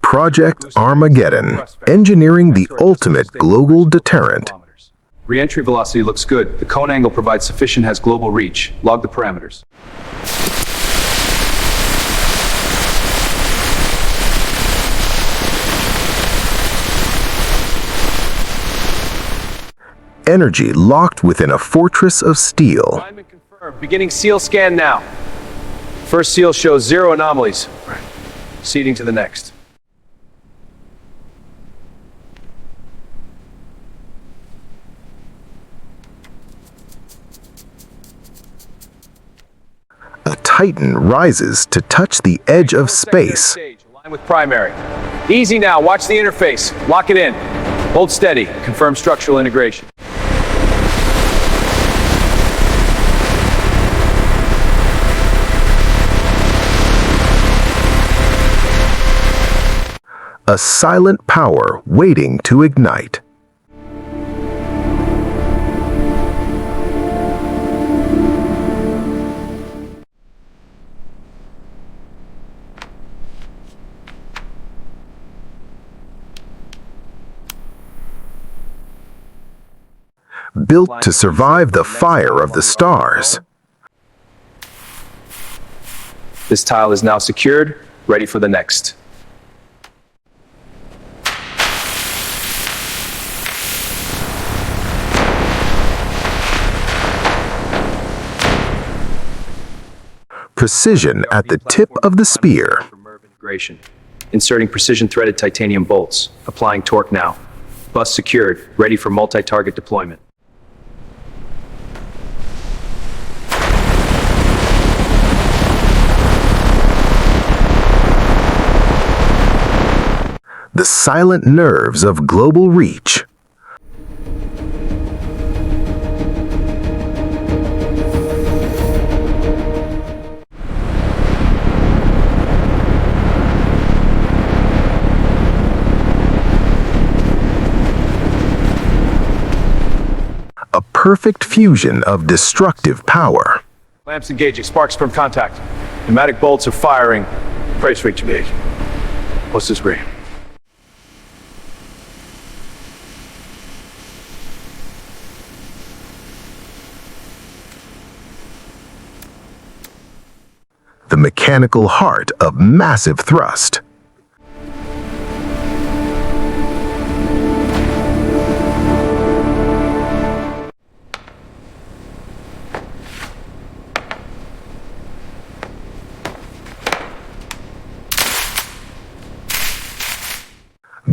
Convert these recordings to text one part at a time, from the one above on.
Project Armageddon, engineering the ultimate global deterrent. Re-entry velocity looks good. The cone angle provides sufficient, has global reach. Log the parameters. Energy locked within a fortress of steel. Alignment confirmed. Beginning seal scan now. First seal shows 0 anomalies. Proceeding to the next. A Titan rises to touch the edge of space. Align with primary. Easy now. Watch the interface. Lock it in. Hold steady. Confirm structural integration. A silent power waiting to ignite. Built to survive the fire of the stars. This tile is now secured, ready for the next. Precision at the tip of the spear. MIRV integration. Inserting precision-threaded titanium bolts. Applying torque now. Bus secured, ready for multi-target deployment. The silent nerves of global reach. A perfect fusion of destructive power. Lamps engaging, sparks from contact. Pneumatic bolts are firing. Brace rate engage. What's this rate? The mechanical heart of massive thrust.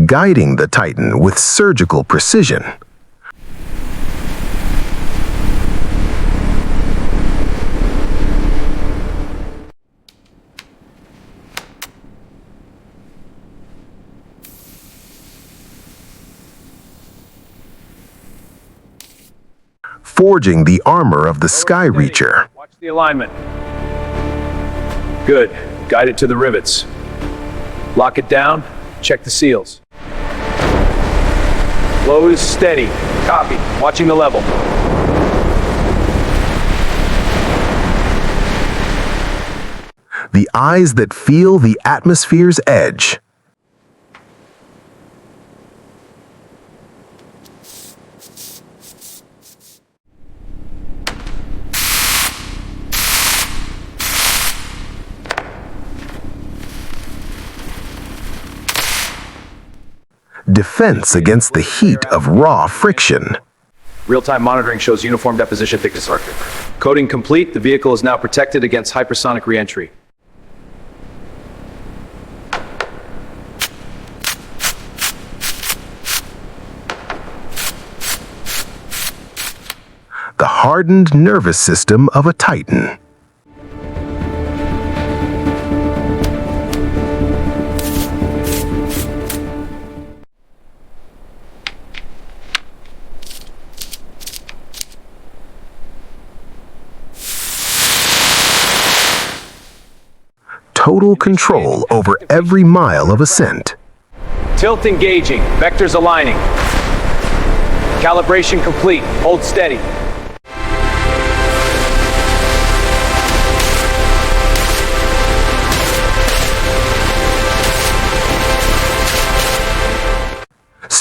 Guiding the Titan with surgical precision. Forging the armor of the Sky Reacher. Watch the alignment. Good. Guide it to the rivets. Lock it down. Check the seals. Flow is steady. Copy. Watching the level. The eyes that feel the atmosphere's edge. Defense against the heat of raw friction. Real-time monitoring shows uniform deposition thickness. Coating complete. The vehicle is now protected against hypersonic re-entry. The hardened nervous system of a Titan. Total control over every mile of ascent. Tilt engaging. Vectors aligning. Calibration complete. Hold steady.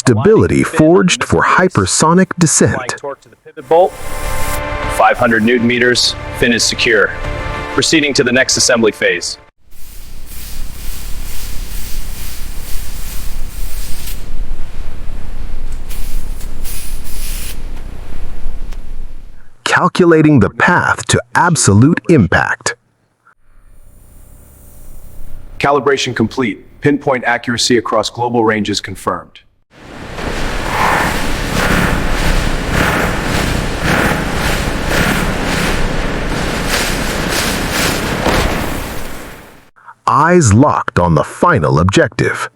stability forged for hypersonic Applying descent. torque to the pivot bolt. 500 Newton meters. Fin is secure. Proceeding to the next assembly phase. Calculating the path to absolute impact. Calibration complete. Pinpoint accuracy across global ranges confirmed. Eyes locked on the final objective.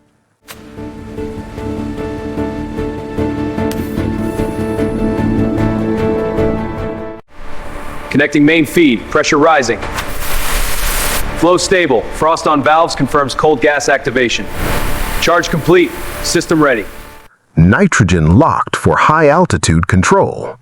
Connecting main feed. Pressure rising. Flow stable. Frost on valves confirms cold gas activation. Charge complete. System ready. Nitrogen locked for high-altitude control.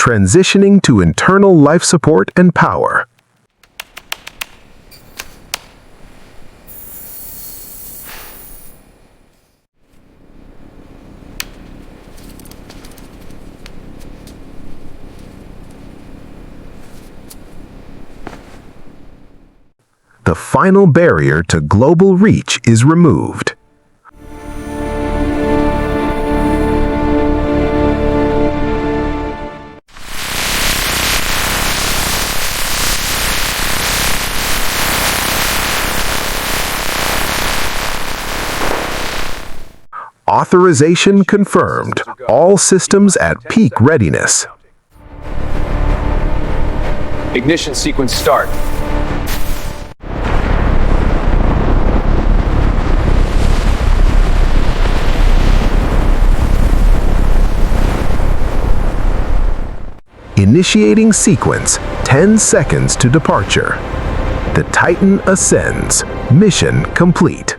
Transitioning to internal life support and power. The final barrier to global reach is removed. Authorization confirmed. All systems at peak readiness. Ignition sequence start. Initiating sequence, 10 seconds to departure. The Titan ascends. Mission complete.